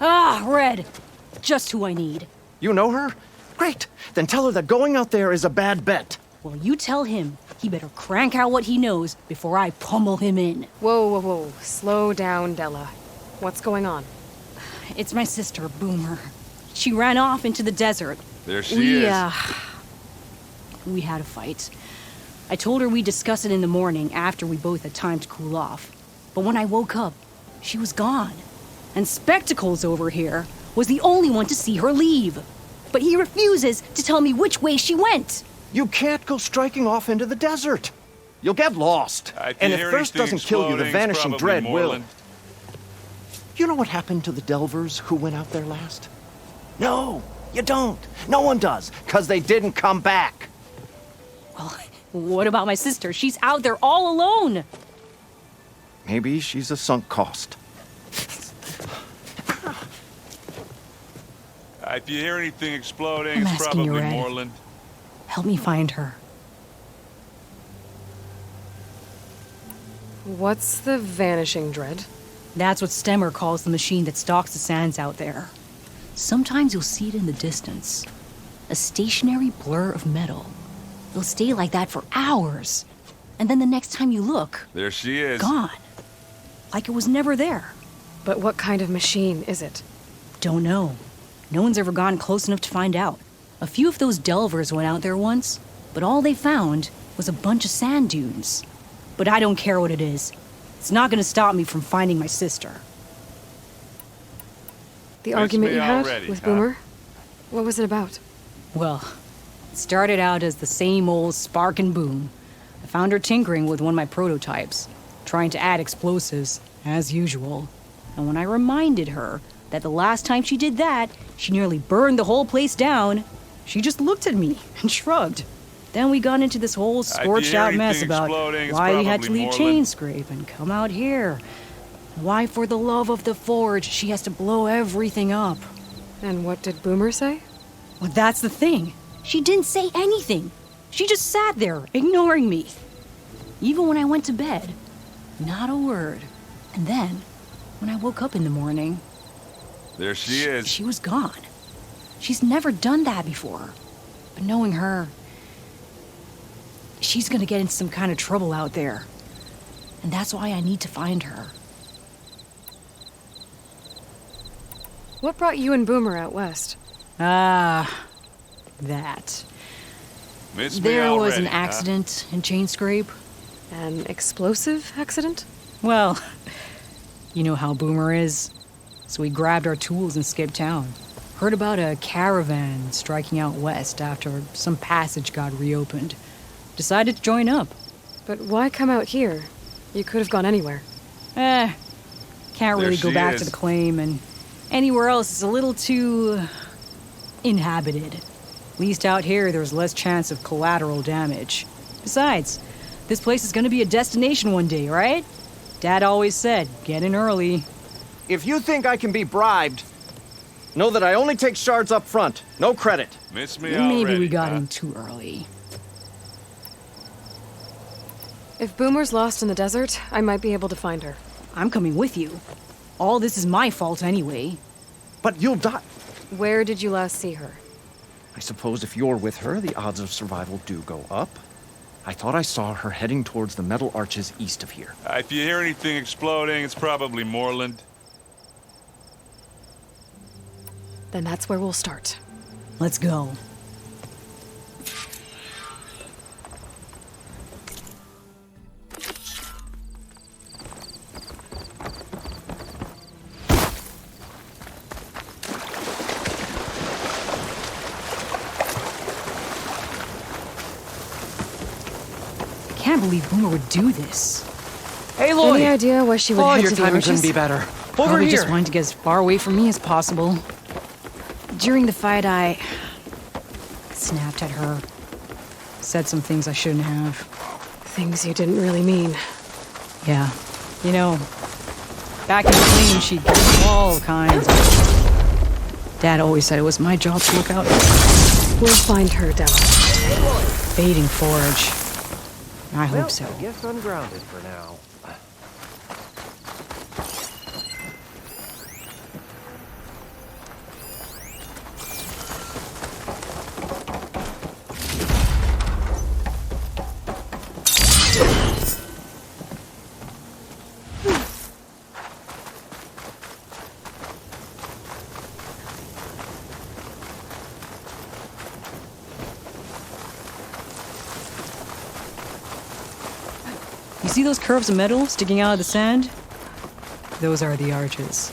Ah, Red. Just who I need. You know her? Great. Then tell her that going out there is a bad bet. Well, you tell him he better crank out what he knows before I pummel him in. Whoa, whoa, whoa. Slow down, Della. What's going on? It's my sister, Boomer. She ran off into the desert. There she is. We had a fight. I told her we'd discuss it in the morning after we both had time to cool off. But when I woke up, she was gone. And Spectacles over here was the only one to see her leave. But he refuses to tell me which way she went. You can't go striking off into the desert. You'll get lost. And if thirst doesn't kill you, the vanishing dread will. You know what happened to the Delvers who went out there last? No, you don't. No one does, because they didn't come back. Well, what about my sister? She's out there all alone. Maybe she's a sunk cost. If you hear anything exploding, I'm it's asking you, probably Red. Moreland. Help me find her. What's the vanishing dread? That's what Stemmer calls the machine that stalks the sands out there. Sometimes you'll see it in the distance. A stationary blur of metal. It'll stay like that for hours. And then the next time you look, There she is. gone. Like it was never there. But what kind of machine is it? Don't know. No one's ever gotten close enough to find out. A few of those delvers went out there once, but all they found was a bunch of sand dunes. But I don't care what it is. It's not gonna stop me from finding my sister. The Miss argument me you had already, with huh? Boomer? What was it about? Well, it started out as the same old spark and boom. I found her tinkering with one of my prototypes, trying to add explosives, as usual. And when I reminded her that the last time she did that, she nearly burned the whole place down, she just looked at me and shrugged. Then we got into this whole scorched out mess about why we had to leave Chain Scrape and come out here. Why, for the love of the Forge, she has to blow everything up. And what did Boomer say? Well, that's the thing. She didn't say anything. She just sat there, ignoring me. Even when I went to bed, not a word. And then, when I woke up in the morning, There she is. she was gone. She's never done that before. But knowing her, she's gonna get in some kind of trouble out there. And that's why I need to find her. What brought you and Boomer out west? Ah, that. Miss me There was already, an accident in Chain Scrape. An explosive accident? Well, you know how Boomer is. So we grabbed our tools and skipped town. Heard about a caravan striking out west after some passage got reopened. Decided to join up. But why come out here? You could have gone anywhere. Can't There really go she back is. to the claim, and anywhere else is a little too inhabited. At least out here, there's less chance of collateral damage. Besides, this place is gonna be a destination one day, right? Dad always said, get in early. If you think I can be bribed, know that I only take shards up front. No credit. Miss me already. Maybe we got huh? in too early. If Boomer's lost in the desert, I might be able to find her. I'm coming with you. All this is my fault anyway. But you'll die. Where did you last see her? I suppose if you're with her, the odds of survival do go up. I thought I saw her heading towards the metal arches east of here. If you hear anything exploding, it's probably Moreland. Then that's where we'll start. Let's go. I can't believe Boomer would do this. Hey, Lloyd! Any idea why she would Oh, head your to the timing arches? couldn't be better. Over Probably here. just wanted to get as far away from me as possible. During the fight, I snapped at her. Said some things I shouldn't have. Things you didn't really mean. Yeah. You know, back in the claim, she'd do all kinds. Dad always said it was my job to look out. We'll find her, Della. Fading Forge. I hope so. I guess I'm grounded for now. see those curves of metal sticking out of the sand? Those are the arches.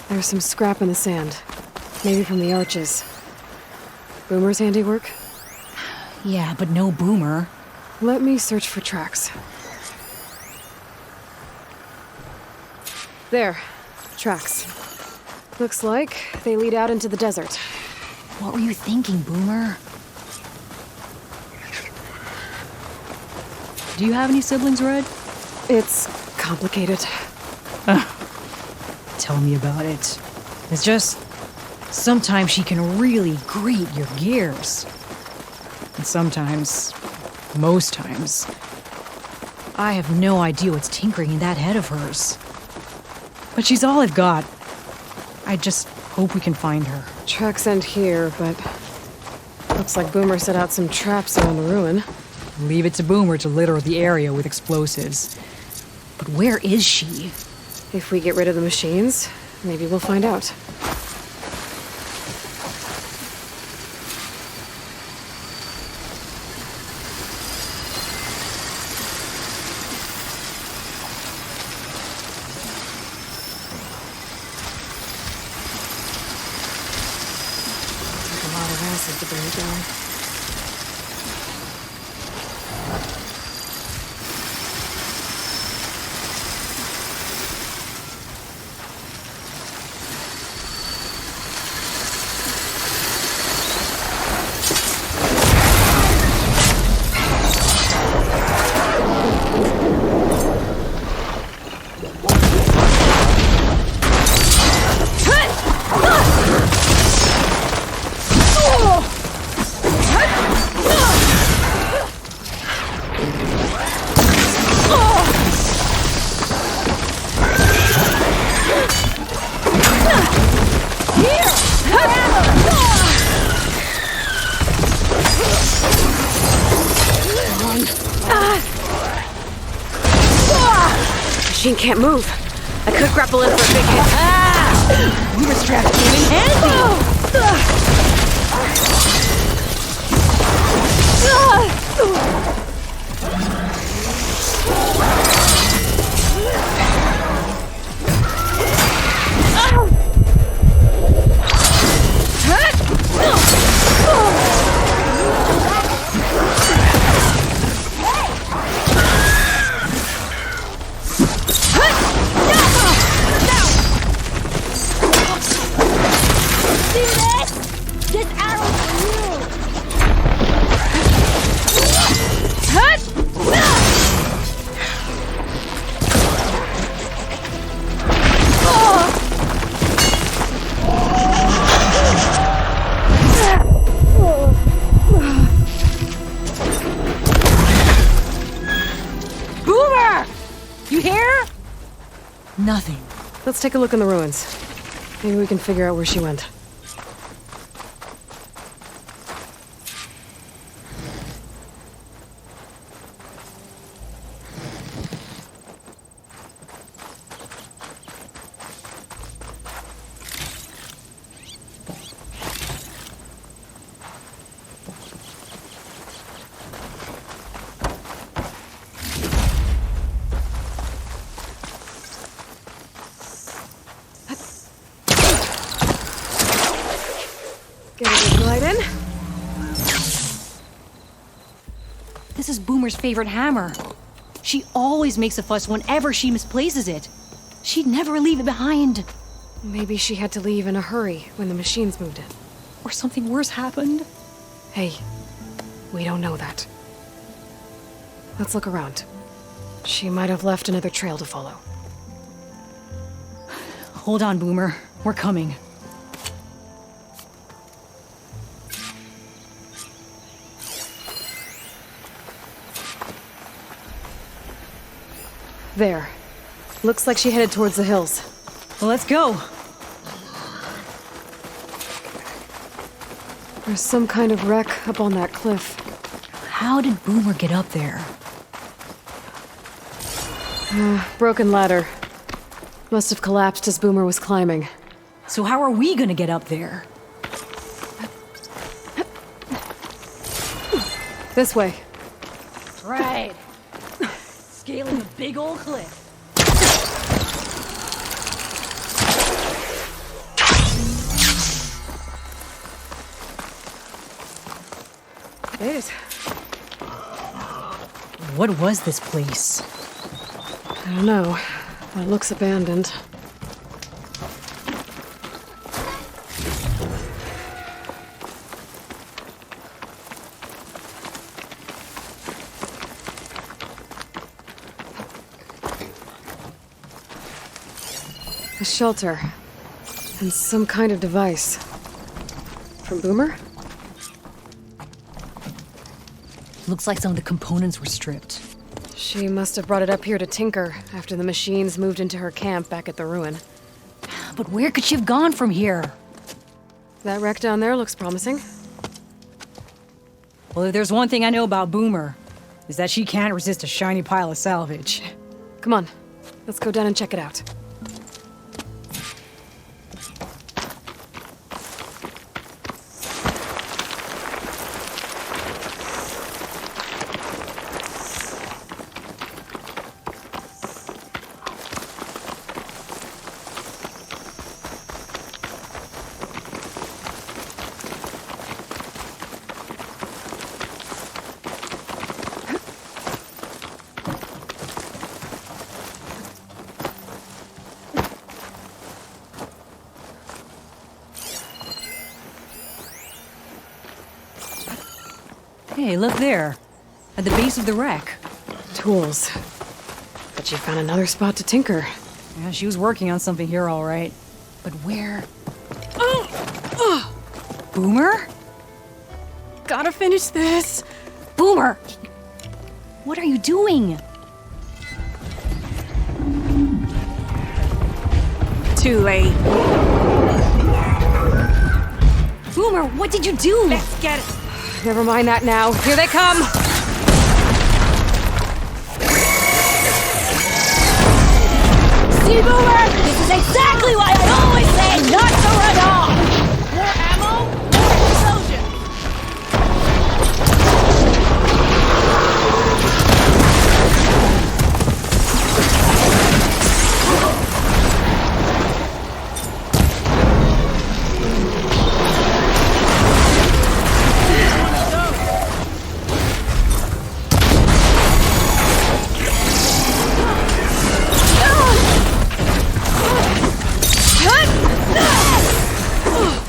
There's some scrap in the sand. Maybe from the arches. Boomer's handiwork? Yeah, but no Boomer. Let me search for tracks. There. Tracks. Looks like they lead out into the desert. What were you thinking, Boomer? Do you have any siblings, Red? It's complicated. Tell me about it. It's just... sometimes she can really grate your gears. And sometimes... most times... I have no idea what's tinkering in that head of hers. But she's all I've got. I just hope we can find her. Tracks end here, but... looks like Boomer set out some traps around the ruin. Leave it to Boomer to litter the area with explosives. But where is she? If we get rid of the machines, maybe we'll find out. Took a lot of acid to bring it down. Machine can't move. I could grapple in for a big hit. You were strapped in handy! Nothing. Let's take a look in the ruins. Maybe we can figure out where she went. Get a good glide in. This is Boomer's favorite hammer. She always makes a fuss whenever she misplaces it. She'd never leave it behind. Maybe she had to leave in a hurry when the machines moved in. Or something worse happened. Hey, we don't know that. Let's look around. She might have left another trail to follow. Hold on, Boomer. We're coming. There. Looks like she headed towards the hills. Well, let's go. There's some kind of wreck up on that cliff. How did Boomer get up there? Broken ladder. Must have collapsed as Boomer was climbing. So how are we gonna get up there? This way. Right. Scaling a big old cliff. It is. What was this place? I don't know. It looks abandoned. A shelter. And some kind of device. From Boomer? Looks like some of the components were stripped. She must have brought it up here to tinker after the machines moved into her camp back at the ruin. But where could she have gone from here? That wreck down there looks promising. Well, if there's one thing I know about Boomer, is that she can't resist a shiny pile of salvage. Come on, let's go down and check it out. Hey, look there. At the base of the wreck. Tools. But she found another spot to tinker. Yeah, she was working on something here, all right. But where? Boomer? Gotta finish this. Boomer! What are you doing? Too late. Boomer, what did you do? Let's get it. Never mind that now. Here they come! See, Boomer? This is exactly why I always say not to run off! More ammo, more explosion.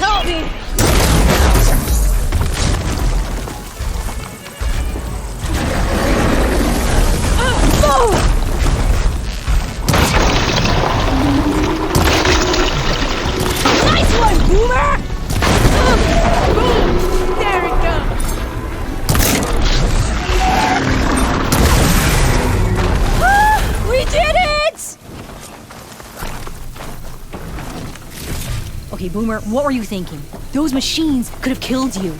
Help me! Nice one, Boomer! Boom! There it goes. We did it! Okay, Boomer, what were you thinking? Those machines could have killed you.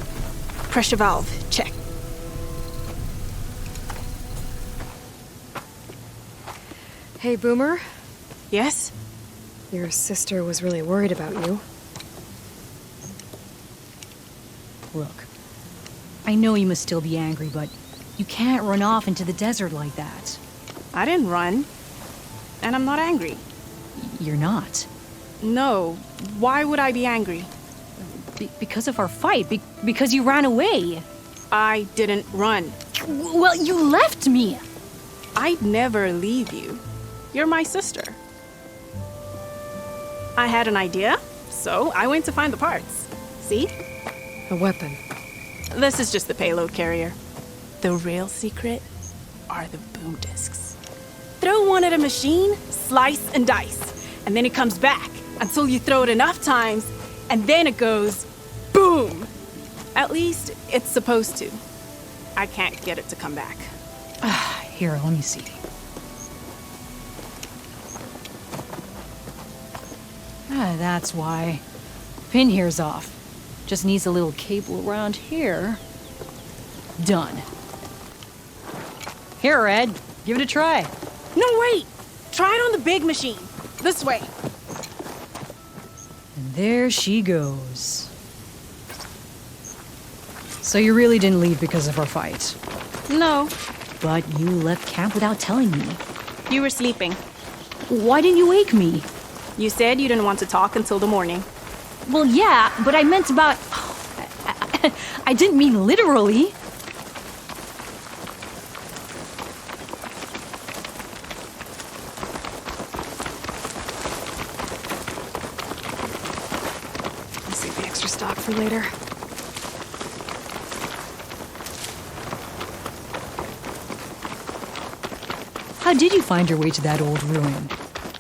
Pressure valve, check. Hey, Boomer. Yes? Your sister was really worried about you. Look, I know you must still be angry, but you can't run off into the desert like that. I didn't run. And I'm not angry. You're not. No. Why would I be angry? Because of our fight. Because you ran away. I didn't run. Well, you left me. I'd never leave you. You're my sister. I had an idea, so I went to find the parts. See? A weapon. This is just the payload carrier. The real secret are the boom discs. Throw one at a machine, slice and dice, and then it comes back until you throw it enough times, and then it goes boom. At least it's supposed to. I can't get it to come back. Here, let me see. That's why. Pin here's off. Just needs a little cable around here. Done. Here, Red. Give it a try. No, wait! Try it on the big machine. This way. There she goes. So you really didn't leave because of our fight? No, But you left camp without telling me. you were sleeping. Why didn't you wake me? You said you didn't want to talk until the morning. Well, yeah, but I meant about... I didn't mean literally. I'll save the extra stock for later. How did you find your way to that old ruin?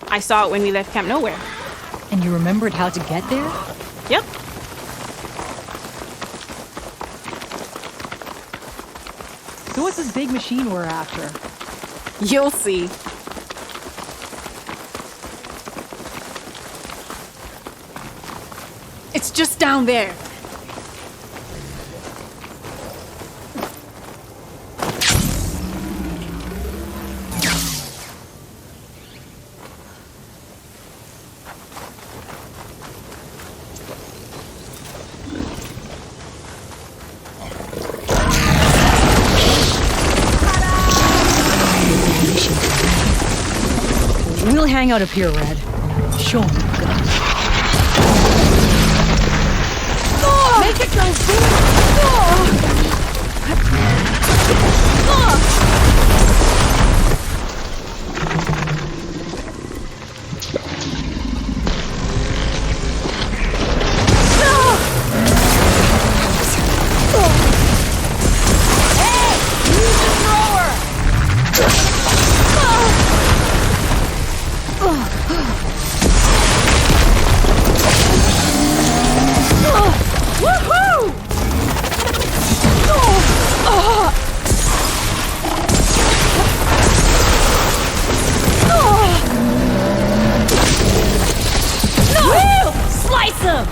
I saw it when we left Camp Nowhere. And you remembered how to get there? Yep. So what's this big machine we're after? You'll see. It's just down there. We'll hang out up here, Red. Show me your gun. Make it go soon! Slice him!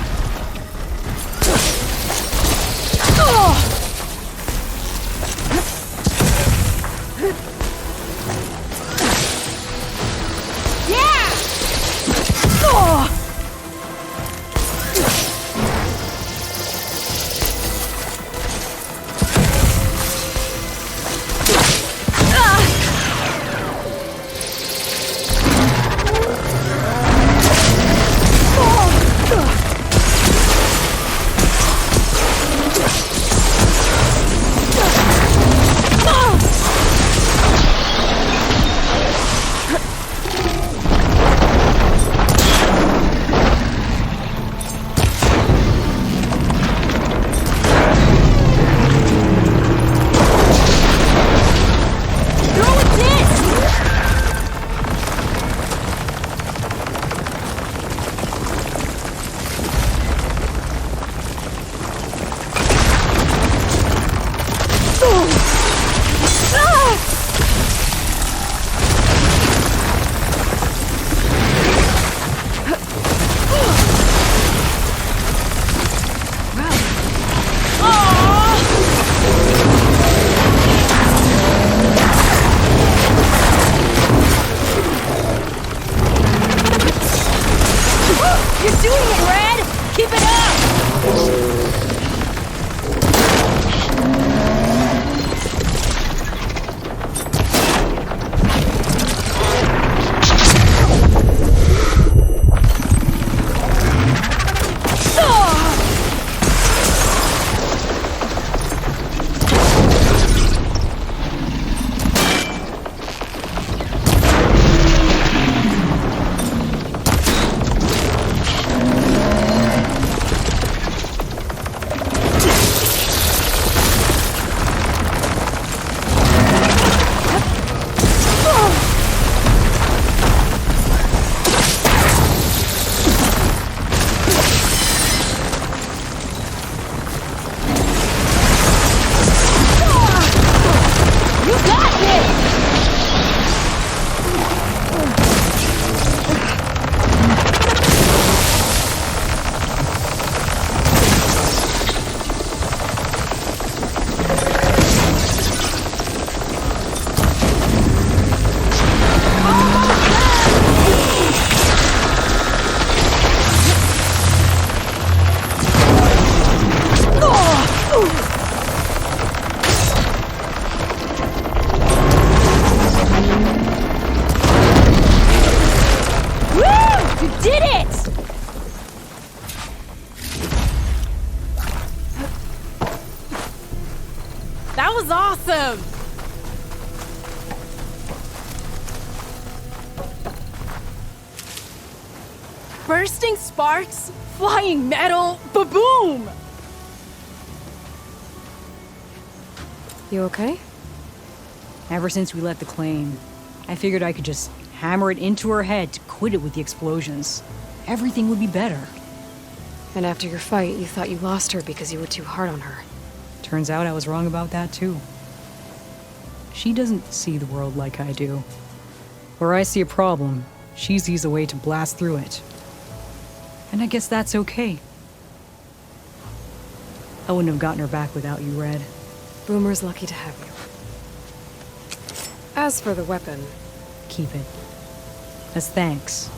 Bursting sparks, flying metal, ba-boom! You okay? Ever since we let the claim, I figured I could just hammer it into her head to quit it with the explosions. Everything would be better. And after your fight, you thought you lost her because you were too hard on her. Turns out I was wrong about that too. She doesn't see the world like I do. Where I see a problem, she sees a way to blast through it. And I guess that's okay. I wouldn't have gotten her back without you, Red. Boomer's lucky to have you. As for the weapon... Keep it. As thanks.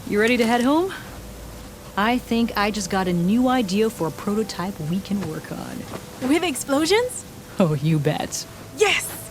You ready to head home? I think I just got a new idea for a prototype we can work on. With explosions? Oh, you bet. Yes!